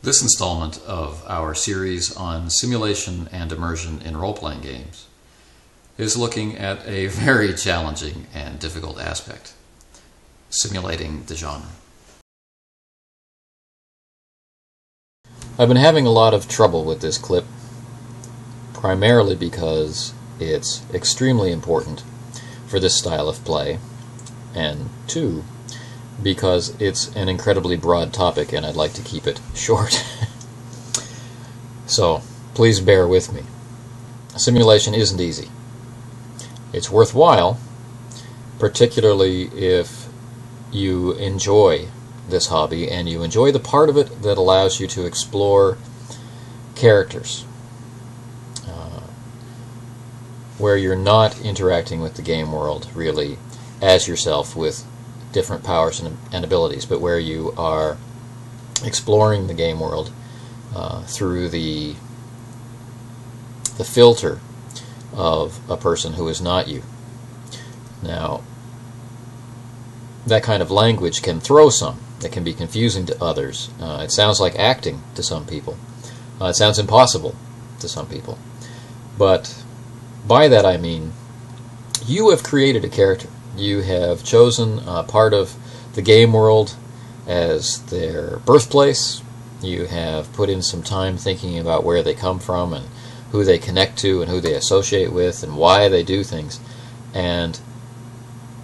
This installment of our series on simulation and immersion in role-playing games is looking at a very challenging and difficult aspect: simulating the genre. I've been having a lot of trouble with this clip, primarily because it's extremely important for this style of play, and two, because it's an incredibly broad topic and I'd like to keep it short. So, please bear with me. Simulation isn't easy. It's worthwhile, particularly if you enjoy this hobby and you enjoy the part of it that allows you to explore characters, where you're not interacting with the game world really as yourself with different powers and abilities, but where you are exploring the game world through the filter of a person who is not you. Now, that kind of language can throw some. It can be confusing to others. It sounds like acting to some people. It sounds impossible to some people. But by that I mean, you have created a character. You have chosen part of the game world as their birthplace. You have put in some time thinking about where they come from and who they connect to and who they associate with and why they do things. And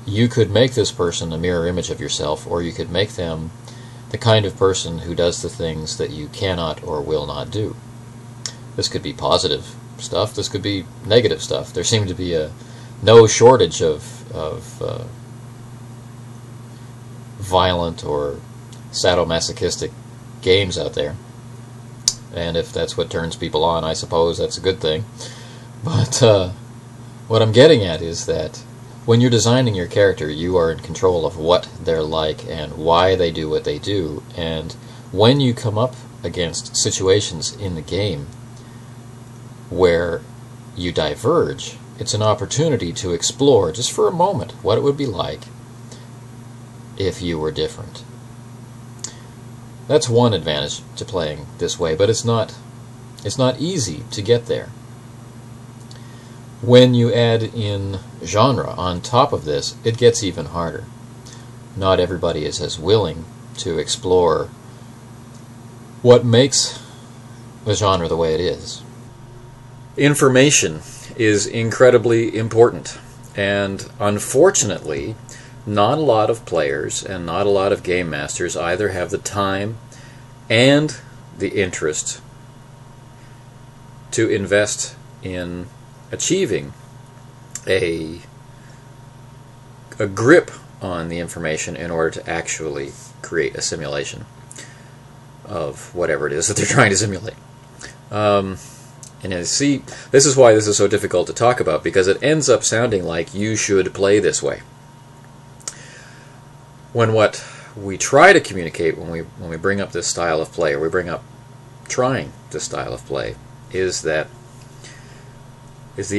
you could make this person a mirror image of yourself, or you could make them the kind of person who does the things that you cannot or will not do. This could be positive stuff. This could be negative stuff. There seemed to be no shortage of violent or sadomasochistic games out there, and if that's what turns people on, I suppose that's a good thing. But what I'm getting at is that when you're designing your character, you are in control of what they're like and why they do what they do, and when you come up against situations in the game where you diverge, it's an opportunity to explore, just for a moment, what it would be like if you were different. That's one advantage to playing this way, but it's not easy to get there. When you add in genre on top of this, it gets even harder. Not everybody is as willing to explore what makes the genre the way it is. Information is incredibly important, and unfortunately not a lot of players and not a lot of game masters either have the time and the interest to invest in achieving a grip on the information in order to actually create a simulation of whatever it is that they're trying to simulate. And you see, this is why this is so difficult to talk about, because it ends up sounding like you should play this way, when what we try to communicate when we bring up this style of play, or we bring up trying this style of play, is the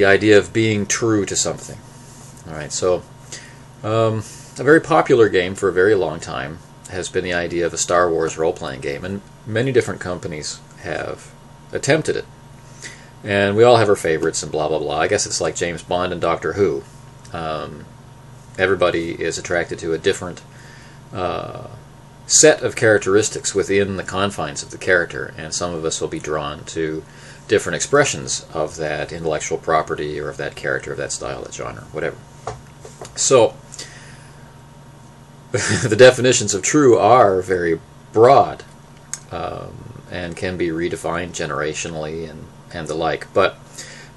idea of being true to something. Alright, so a very popular game for a very long time has been the idea of a Star Wars role-playing game, and many different companies have attempted it. And we all have our favorites and blah blah blah. I guess it's like James Bond and Doctor Who. Everybody is attracted to a different set of characteristics within the confines of the character, and some of us will be drawn to different expressions of that intellectual property or of that character, of that style, that genre, whatever. So the definitions of true are very broad and can be redefined generationally and the like, but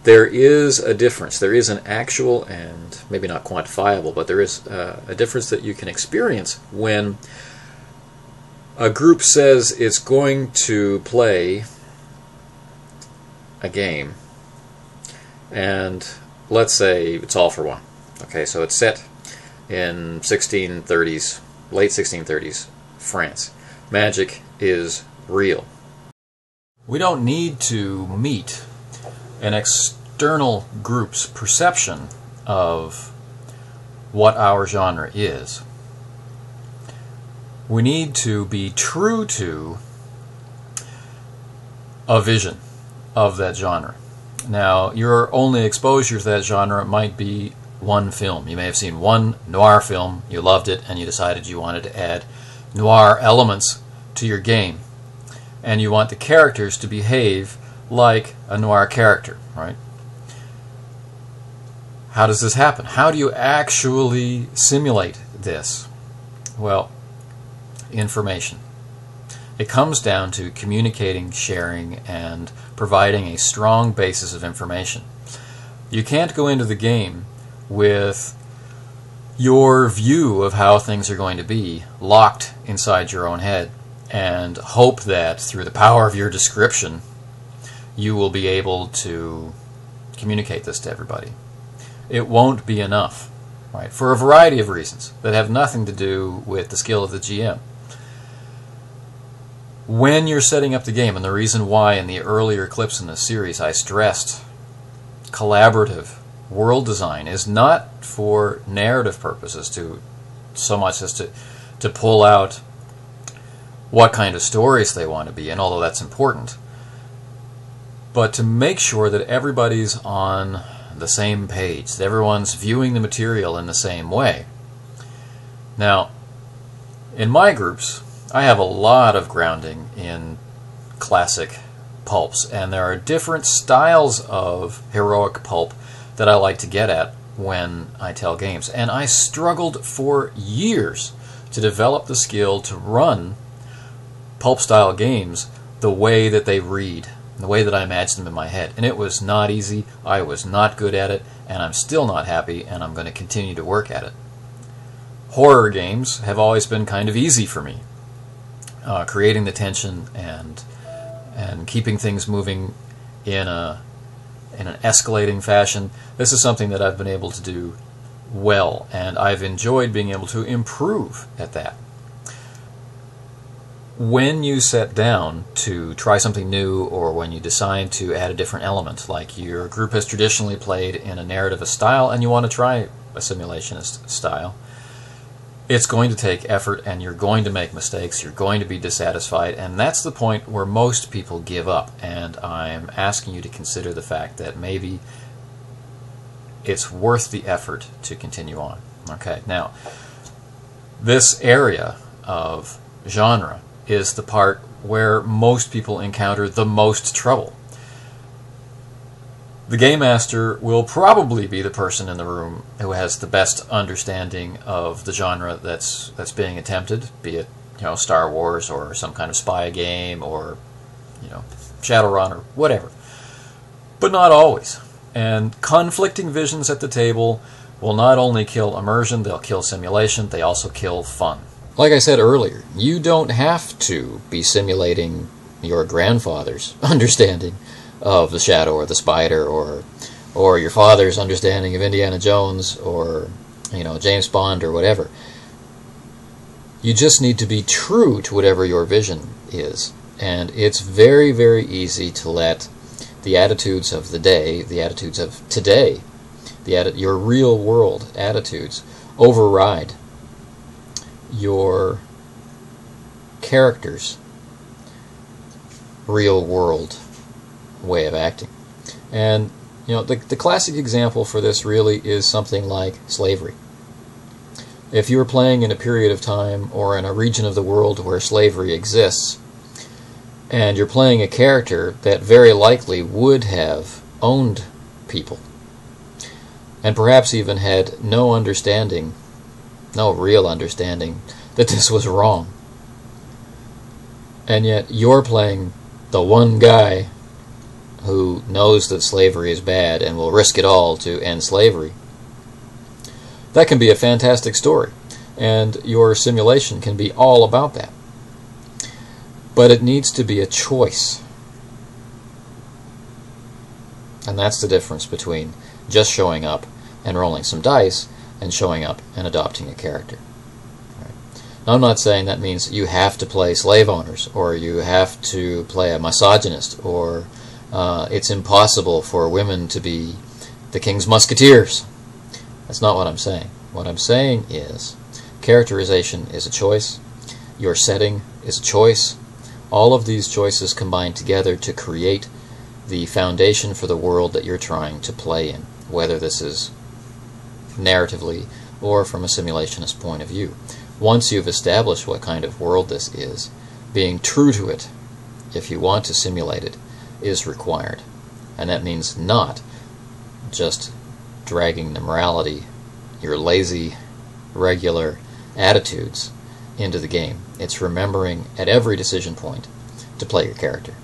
there is a difference. There is an actual, and maybe not quantifiable, but there is a difference that you can experience when a group says it's going to play a game, and let's say it's All for One. Okay, so it's set in 1630s, late 1630s France. Magic is real. We don't need to meet an external group's perception of what our genre is. We need to be true to a vision of that genre. Now, your only exposure to that genre might be one film. You may have seen one noir film, you loved it, and you decided you wanted to add noir elements to your game. And you want the characters to behave like a noir character, right? How does this happen? How do you actually simulate this? Well, information. It comes down to communicating, sharing, and providing a strong basis of information. You can't go into the game with your view of how things are going to be locked inside your own head and hope that through the power of your description you will be able to communicate this to everybody. It won't be enough, right? For a variety of reasons that have nothing to do with the skill of the GM. When you're setting up the game, and the reason why in the earlier clips in this series I stressed collaborative world design is not for narrative purposes so much as to pull out what kind of stories they want to be in, although that's important, but to make sure that everybody's on the same page, that everyone's viewing the material in the same way. Now, in my groups, I have a lot of grounding in classic pulps, and there are different styles of heroic pulp that I like to get at when I tell games. And I struggled for years to develop the skill to run pulp-style games the way that they read, the way that I imagine them in my head. And it was not easy, I was not good at it, and I'm still not happy, and I'm going to continue to work at it. Horror games have always been kind of easy for me. Creating the tension and keeping things moving in an escalating fashion. This is something that I've been able to do well, and I've enjoyed being able to improve at that. When you set down to try something new, or when you decide to add a different element, like your group has traditionally played in a narrativist style and you want to try a simulationist style, it's going to take effort, and you're going to make mistakes, you're going to be dissatisfied, and that's the point where most people give up. And I'm asking you to consider the fact that maybe it's worth the effort to continue on. Okay, now, this area of genre is the part where most people encounter the most trouble. The Game Master will probably be the person in the room who has the best understanding of the genre that's being attempted, be it, Star Wars or some kind of spy game or, Shadowrun or whatever. But not always. And conflicting visions at the table will not only kill immersion, they'll kill simulation, they also kill fun. Like I said earlier, you don't have to be simulating your grandfather's understanding of the Shadow or the Spider, or your father's understanding of Indiana Jones, or James Bond or whatever. You just need to be true to whatever your vision is, and it's very, very easy to let the attitudes of the day, the attitudes of today, your real world attitudes override your character's real world way of acting. And the classic example for this really is something like slavery. If you're playing in a period of time or in a region of the world where slavery exists, and you're playing a character that very likely would have owned people, and perhaps even had no real understanding that this was wrong, and yet you're playing the one guy who knows that slavery is bad and will risk it all to end slavery, that can be a fantastic story, and your simulation can be all about that. But it needs to be a choice. And that's the difference between just showing up and rolling some dice and showing up and adopting a character. Right. Now, I'm not saying that means you have to play slave owners, or you have to play a misogynist, or it's impossible for women to be the King's Musketeers. That's not what I'm saying. What I'm saying is characterization is a choice, your setting is a choice, All of these choices combine together to create the foundation for the world that you're trying to play in, whether this is narratively or from a simulationist point of view. Once you've established what kind of world this is, being true to it, if you want to simulate it, is required. And that means not just dragging the morality, your lazy, regular attitudes into the game. It's remembering at every decision point to play your character.